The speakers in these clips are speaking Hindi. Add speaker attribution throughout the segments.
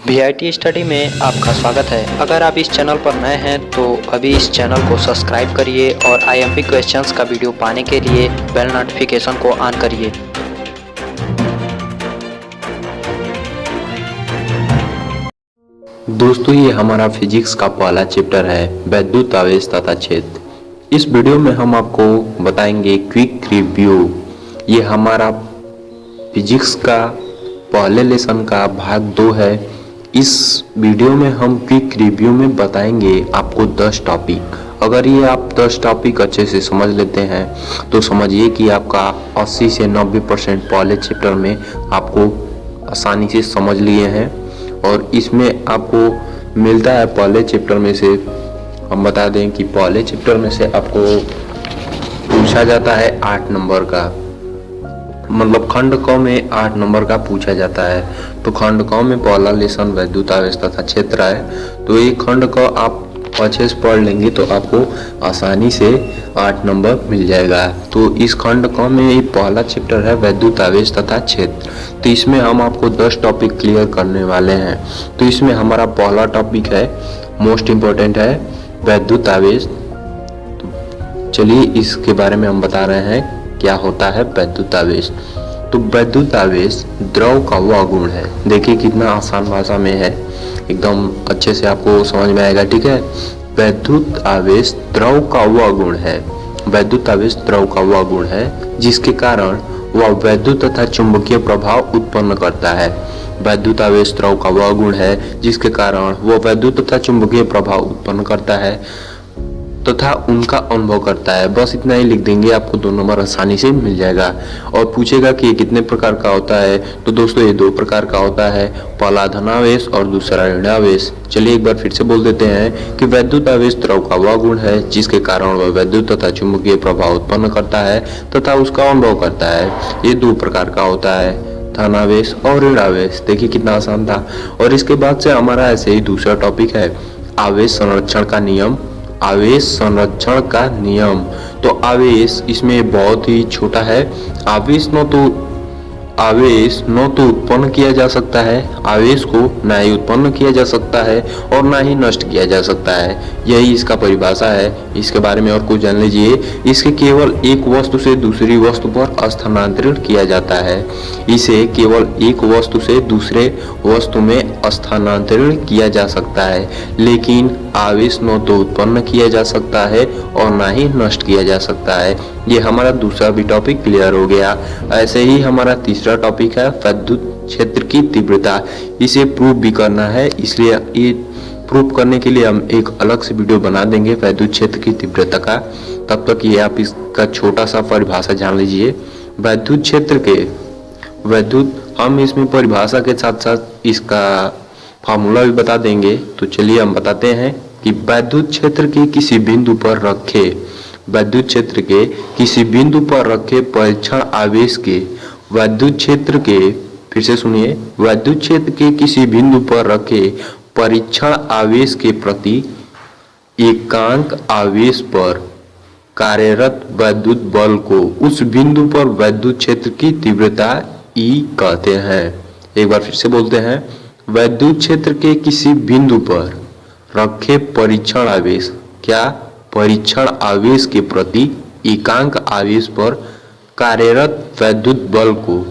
Speaker 1: वीआईटी स्टडी में आपका स्वागत है। अगर आप इस चैनल पर नए हैं तो अभी इस चैनल को सब्सक्राइब करिए और आईएमपी क्वेश्चंस का वीडियो पाने के लिए बेल नोटिफिकेशन को ऑन करिए।
Speaker 2: दोस्तों, ये हमारा फिजिक्स का पहला चैप्टर है, वैद्युत आवेश तथा क्षेत्र। इस वीडियो में हम आपको बताएंगे क्विक रिव्यू। ये हमारा फिजिक्स का पहले लेसन का भाग 2 है। इस वीडियो में हम क्विक रिव्यू में बताएंगे आपको 10 टॉपिक। अगर ये आप 10 टॉपिक अच्छे से समझ लेते हैं तो समझिए कि आपका 80 से 90% पहले चैप्टर में आपको आसानी से समझ लिए हैं। और इसमें आपको मिलता है पहले चैप्टर में से, हम बता दें कि पहले चैप्टर में से आपको पूछा जाता है 8 नंबर का, मतलब खंड क में 8 नंबर का पूछा जाता है। तो खंड क में पहला लेसन वैद्युत आवेश तथा क्षेत्र है। तो ये खंड क आप अच्छे से पढ़ लेंगे तो आपको आसानी से 8 नंबर मिल जाएगा। तो इस खंड क में ये पहला चैप्टर है वैद्युत आवेश तथा क्षेत्र। तो इसमें हम आपको 10 टॉपिक क्लियर करने वाले हैं। तो इसमें हमारा पहला टॉपिक है, मोस्ट इम्पोर्टेंट है, वैद्युत आवेश। तो चलिए इसके बारे में हम बता रहे हैं क्या होता है वैद्युत आवेश। तो वैद्युत आवेश द्रव का वह गुण है। देखिए कितना आसान भाषा में है, एकदम अच्छे से आपको समझ में आएगा। ठीक है, वैद्युत आवेश द्रव का वह गुण है। वैद्युत आवेश द्रव का वह गुण है जिसके कारण वह वैद्युत तथा चुंबकीय प्रभाव उत्पन्न करता है। वैद्युत आवेश द्रव का वह गुण है जिसके कारण वह वैद्युत तथा चुंबकीय प्रभाव उत्पन्न करता है तथा उनका अनुभव करता है। बस इतना ही लिख देंगे, आपको 2 नंबर आसानी से मिल जाएगा। और पूछेगा कि ये कितने प्रकार का होता है, तो दोस्तों ये 2 प्रकार का होता है, पहला धनावेश और दूसरा ऋणावेश। चलिए एक बार फिर से बोल देते हैं कि वैद्युत आवेश द्रव का वह गुण है जिसके कारण वह वैद्युत तथा चुंबकीय प्रभाव उत्पन्न करता है तथा उसका अनुभव करता है। ये 2 प्रकार का होता है, धनावेश और ऋणावेश। देखिए कितना आसान था। और इसके बाद से हमारा ऐसे ही दूसरा टॉपिक है, आवेश संरक्षण का नियम। आवेश संरक्षण का नियम। तो आवेश इसमें बहुत ही छोटा है। आवेश न तो उत्पन्न किया जा सकता है, आवेश को ना ही उत्पन्न किया जा सकता है और ना ही नष्ट किया जा सकता है। यही इसका परिभाषा है। इसके बारे में और कुछ जान लीजिए। इसके केवल एक वस्तु से दूसरी वस्तु पर स्थानांतरण किया जाता है। इसे केवल एक वस्तु से दूसरे वस्तु में स्थानांतरण किया जा सकता है, लेकिन आवेश न तो उत्पन्न किया जा सकता है और ना ही नष्ट किया जा सकता है। ये हमारा दूसरा भी टॉपिक क्लियर हो गया। ऐसे ही हमारा तीसरा टॉपिक है वैद्युत क्षेत्र की तीव्रता। इसे प्रूव भी करना है, इसलिए ये प्रूव करने के लिए हम एक अलग से वीडियो बना देंगे वैद्युत क्षेत्र की तीव्रता का। तब तक ये आप इसका छोटा सा परिभाषा जान लीजिए। वैद्युत क्षेत्र के हम इसमें परिभाषा के साथ साथ इसका फार्मूला भी बता देंगे। तो चलिए हम बताते हैं कि वैद्युत क्षेत्र के किसी बिंदु पर रखे परीक्षण आवेश के वैद्युत क्षेत्र के, फिर से सुनिए, वैद्युत क्षेत्र के किसी बिंदु पर रखे परीक्षण आवेश के प्रति एकांक आवेश पर कार्यरत वैद्युत बल को उस बिंदु पर वैद्युत क्षेत्र की तीव्रता E कहते हैं। एक बार फिर से बोलते हैं, वैद्युत क्षेत्र के किसी बिंदु पर रखे परीक्षण आवेश, क्या परीक्षण आवेश के प्रति एकांक आवेश पर कार्यरत वैद्युत बल को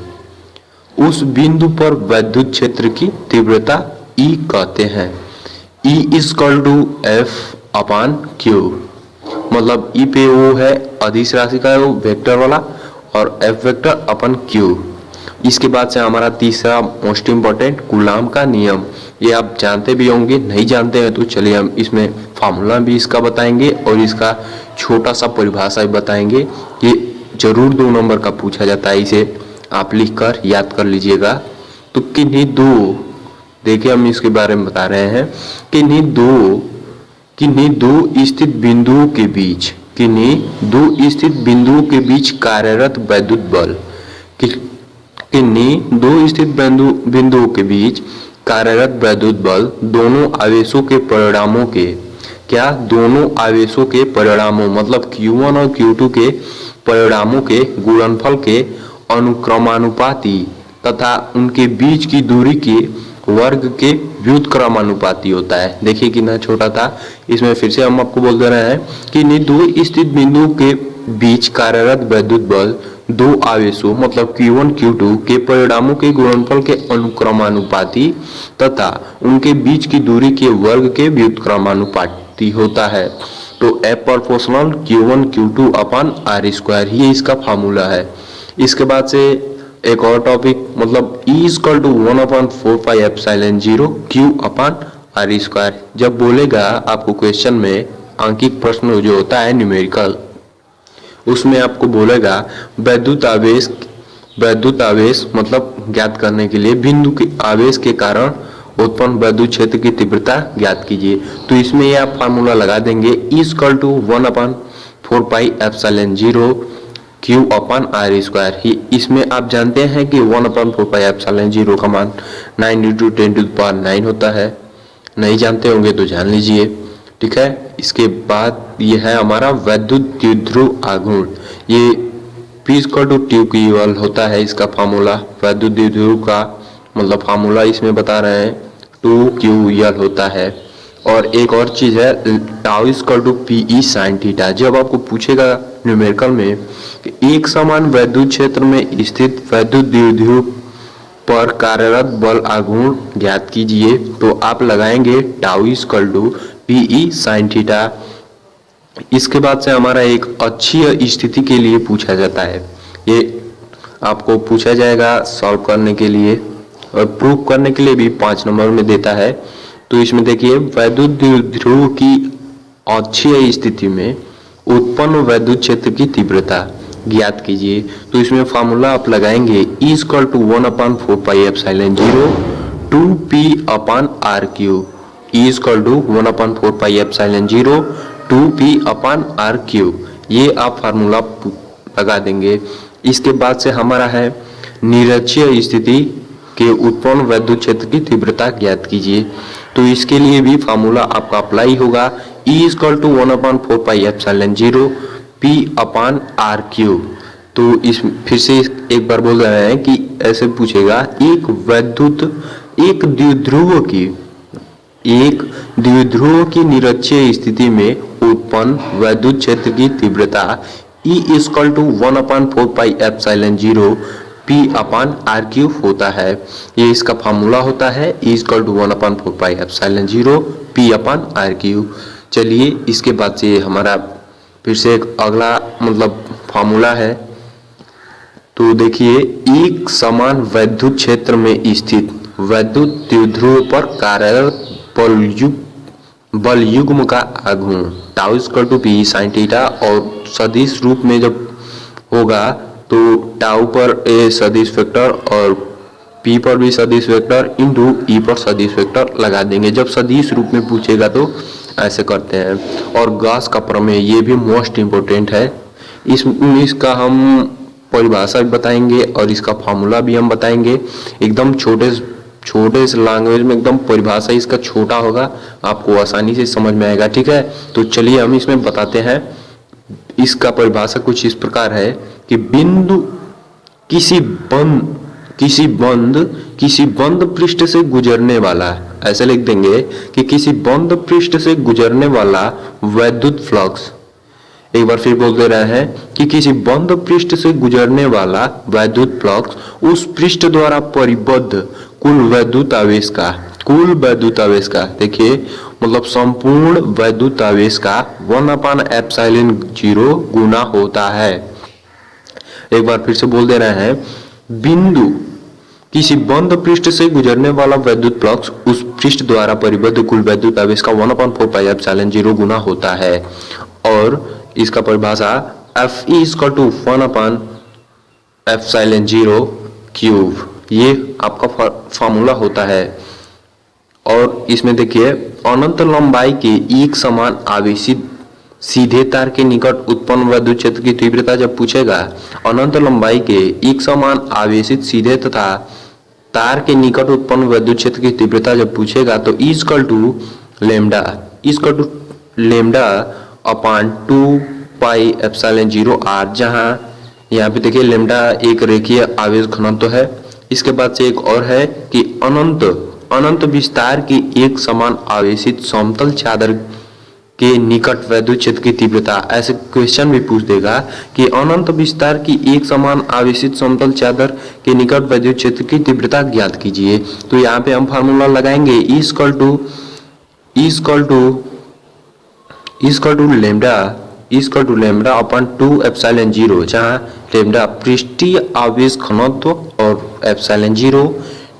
Speaker 2: उस बिंदु पर वैद्युत क्षेत्र की तीव्रता E कहते हैं। E = F/Q, मतलब E पे वो है अदिश राशि का, वो वेक्टर वाला, और F/Q। इसके बाद से हमारा तीसरा मोस्ट इम्पोर्टेंट कूलाम का नियम। ये आप जानते भी होंगे, नहीं जानते हैं तो चलिए हम इसमें फार्मूला भी इसका बताएंगे और इसका छोटा सा परिभाषा भी बताएंगे। ये जरूर 2 नंबर का पूछा जाता है, इसे आप लिखकर याद कर लीजिएगा। तो किन्हीं दो, देखिए हम इसके बारे में बता रहे हैं, किन्हीं दो स्थित बिंदुओं के बीच कार्यरत वैद्युत बल, किन्हीं 2 स्थित बिंदुओं के बीच कार्यरत वैद्युत बल दोनों आवेशों के परिणामों के, क्या दोनों आवेशों के परिणामों मतलब Q1 और Q2 के परिणामों के गुणनफल के अनुक्रमानुपाती तथा उनके बीच की दूरी के वर्ग के व्युत्क्रमानुपाती होता है। देखिए कितना छोटा था। इसमें फिर से हम आपको बोल दे रहे हैं कि इन्हीं दो स्थित बिंदु के बीच कार्यरत वैद्युत बल दो आवेशों मतलब Q1 Q2 के परिणामों के गुणनफल के अनुक्रमानुपाती तथा उनके बीच की दूरी के वर्ग के व्युत्क्रमानुपाती होता है। तो F प्रोपोर्शनल Q1 Q2 अपन R स्क्वायर, ये इसका फार्मूला है। इसके बाद से एक और टॉपिक मतलब E equal to 1/4πε0 Q upon R square. जब बोलेगा आपको क्वेश्चन में अंकित प्रश्न जो होता है न्यूमेरिकल, उसमें आपको बोलेगा वैद्युत आवेश मतलब ज्ञात करने के लिए बिंदु के आवेश के कारण उत्पन्न वैद्युत क्षेत्र की तीव्रता ज्ञात कीजिए। तो इसमें ये आप फार्मूला लगा देंगे E equal to 1/4πε0 Q upon R square. इसमें आप जानते हैं कि 1/4πε0 का मान 9 × 10⁹ होता है। नहीं जानते होंगे तो जान लीजिए, ठीक है। इसके बाद ये है हमारा वैद्युत द्विध्रुव आघूर्ण। ये P इक्वल टू TQ होता है इसका फार्मूला। वैद्युत द्विध्रुव का मतलब फार्मूला इसमें बता रहे हैं 2QL होता है। और एक और चीज है tau equal to PE sin theta. जब आपको पूछेगा न्यूमेरिकल में कि एक समान वैद्युत क्षेत्र में स्थित वैद्युत द्विध्रुव पर कार्यरत बल आघूर्ण ज्ञात कीजिए, तो आप लगाएंगे tau equal to PE sin theta. इसके बाद से हमारा एक अच्छी स्थिति के लिए पूछा जाता है। ये आपको पूछा जाएगा सॉल्व करने के लिए और प्रूव करने के लिए भी 5 नंबर में देता है। तो इसमें देखिए वैद्युत द्विध्रुव की अच्छी स्थिति में उत्पन्न वैद्युत क्षेत्र की तीव्रता ज्ञात कीजिए। तो इसमें फार्मूला आप लगाएंगे E equal to 1/4πε0 2P upon R3। E equal to 1/4πε0 2P upon R3। ये आप फार्मूला लगा देंगे। इसके बाद से हमारा है निरक्षीय स्थिति के उत्पन्न वैद्युत क्षेत्र की तीव्रता ज्ञात कीजिए। तो इसके लिए भी फार्मूला आपका अप्लाई होगा E equal to 1/4πε0 P upon R3। तो इस फिर से एक बार बोल रहे हैं कि ऐसे पूछेगा एक द्विध्रुव की निरक्षीय स्थिति में उत्पन्न वैद्युत क्षेत्र की तीव्रता E equal to 1/4πε0 P upon R3 होता है। ये इसका फार्मूला होता है E equal to 1/4πε0 P upon R3। चलिए इसके बाद से हमारा फिर से एक अगला मतलब फार्मूला है। तो देखिए एक समान वैद्युत क्षेत्र में स्थित वैद्युत द्विध्रुव पर कार्यरत बल युग्म का आघूर्ण tau equal to PE sin theta. और सदिश रूप में जब होगा तो टाउ पर ए सदिश वेक्टर और P पर भी सदिश वेक्टर इंटू E पर सदिश वेक्टर लगा देंगे। जब सदिश रूप में पूछेगा तो ऐसे करते हैं। और गॉस का प्रमेय ये भी मोस्ट इम्पोर्टेंट है। इसका हम परिभाषा भी बताएंगे और इसका फार्मूला भी हम बताएंगे। एकदम छोटे से लैंग्वेज में एकदम परिभाषा इसका छोटा होगा, आपको आसानी से समझ में आएगा, ठीक है। तो चलिए हम इसमें बताते हैं। इसका परिभाषा कुछ इस प्रकार है कि बिंदु किसी बंद पृष्ठ से गुजरने वाला, ऐसे लिख देंगे कि किसी बंद पृष्ठ से गुजरने वाला वैद्युत फ्लक्स, एक बार फिर बोल दे रहे हैं कि किसी बंद पृष्ठ से गुजरने वाला वैद्युत फ्लक्स उस पृष्ठ द्वारा परिबद्ध कुल वैद्युत आवेश का देखिए मतलब संपूर्ण वैद्युत आवेश का 1/ε0 गुना होता है। एक बार फिर से बोल दे रहे हैं बिंदु किसी बंद पृष्ठ से गुजरने वाला वैद्युत फ्लक्स उस पृष्ठ द्वारा परिबद्ध कुल वैद्युत आवेश का 1/4πε0 गुना होता है। और इसका परिभाषा Fe इक्वल टू 1/ε0 क्यूब, ये आपका फार्मूला होता है। और इसमें देखिए अनंत लंबाई के एक समान आवेशित सीधे तार के निकट उत्पन्न वैद्युत क्षेत्र की तीव्रता जब पूछेगा, अनंत लंबाई के एक समान आवेशित सीधे तथा तार के निकट उत्पन्न वैद्युत क्षेत्र की तीव्रता जब पूछेगा तो E equal to lambda upon 2πε0r, जहां यहाँ पे देखिए लेमडा एक रेखीय आवेश घनत्व है। इसके बाद से एक और है कि अनंत विस्तार की एक समान आवेशित समतल चादर के निकट वैद्युत क्षेत्र की तीव्रता। ऐसे क्वेश्चन भी पूछ देगा कि अनंत विस्तार की एक समान आवेशित समतल चादर के निकट वैद्युत क्षेत्र की तीव्रता ज्ञात कीजिए। तो यहाँ पे हम फार्मूला लगाएंगे E equal to lambda upon 2 epsilon 0, जहाँ लैम्डा पृष्ठीय आवेश घनत्व और एप्सिलॉन 0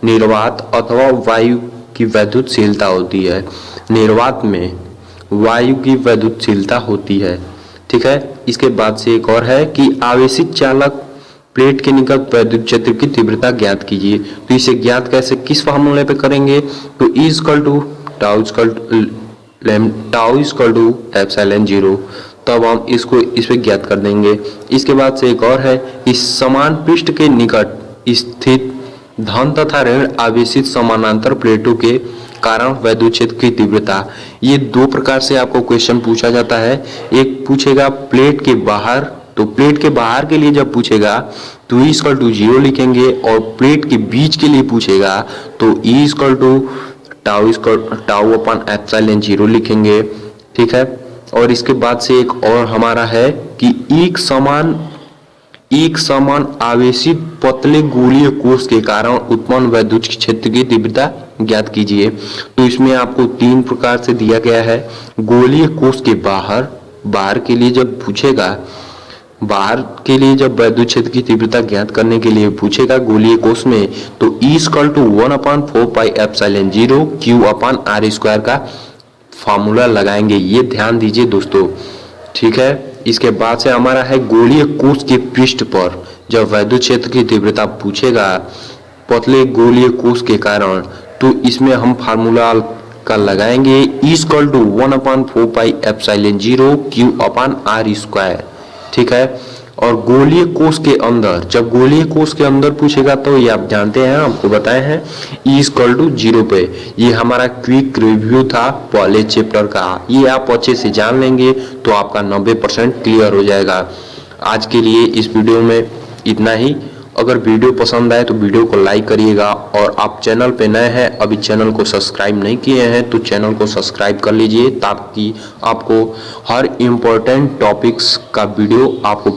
Speaker 2: निर्वात अथवा वायु की वैद्युतशीलता होती है। निर्वात में वायु की वैद्युतशीलता होती है, ठीक है। इसके बाद से एक और है कि आवेशित चालक प्लेट के निकट वैद्युत क्षेत्र की तीव्रता ज्ञात कीजिए। तो इसे ज्ञात कैसे, किस फार्मूले पे करेंगे, तो E equal to tau equal to epsilon 0, तब हम इसको इस पे ज्ञात कर देंगे। इसके बाद से एक और है कि समान पृष्ठ के निकट स्थित धन तथा ऋण आवेशित समानांतर प्लेटों के कारण वैद्युत क्षेत्र की तीव्रता। ये दो प्रकार से आपको क्वेश्चन पूछा जाता है। एक पूछेगा प्लेट के बाहर, तो प्लेट के बाहर के लिए जब पूछेगा तो E इक्वल टू 0 लिखेंगे, और प्लेट के बीच के लिए पूछेगा तो E equal to tau upon epsilon 0 लिखेंगे, ठीक है। और इसके बाद से एक और हमारा है कि एक समान आवेशित पतले गोलीय कोश के कारण उत्पन्न वैद्युत क्षेत्र की तीव्रता ज्ञात कीजिए। तो इसमें आपको तीन प्रकार से दिया गया है। गोलीय कोश के बाहर के लिए जब पूछेगा, बाहर के लिए जब वैद्युत क्षेत्र की तीव्रता ज्ञात करने के लिए पूछेगा गोलीय कोश में, तो E equal to 1/4 pi epsilon 0 Q upon R square का फार्मूला लगाएंगे। ये ध्यान दीजिए दोस्तों, ठीक है। इसके बाद से हमारा है गोलीय कोश के पृष्ठ पर जब वैद्युत क्षेत्र की तीव्रता पूछेगा पतले गोलीय कोश के कारण, तो इसमें हम फार्मूला का लगाएंगे E equal to 1/4 pi epsilon 0 Q upon R square, ठीक है। और गोलीय कोश के अंदर, जब गोलीय कोश के अंदर पूछेगा तो ये आप जानते हैं, आपको बताए हैं E इक्वल टू 0 पे। ये हमारा क्विक रिव्यू था पहले चैप्टर का, ये आप अच्छे से जान लेंगे तो आपका 90% क्लियर हो जाएगा। आज के लिए इस वीडियो में इतना ही। अगर वीडियो पसंद आए तो वीडियो को लाइक करिएगा, और आप चैनल पे नए हैं, अभी चैनल को सब्सक्राइब नहीं किए हैं तो चैनल को सब्सक्राइब कर लीजिए, ताकि आपको हर इम्पोर्टेंट टॉपिक्स का वीडियो आपको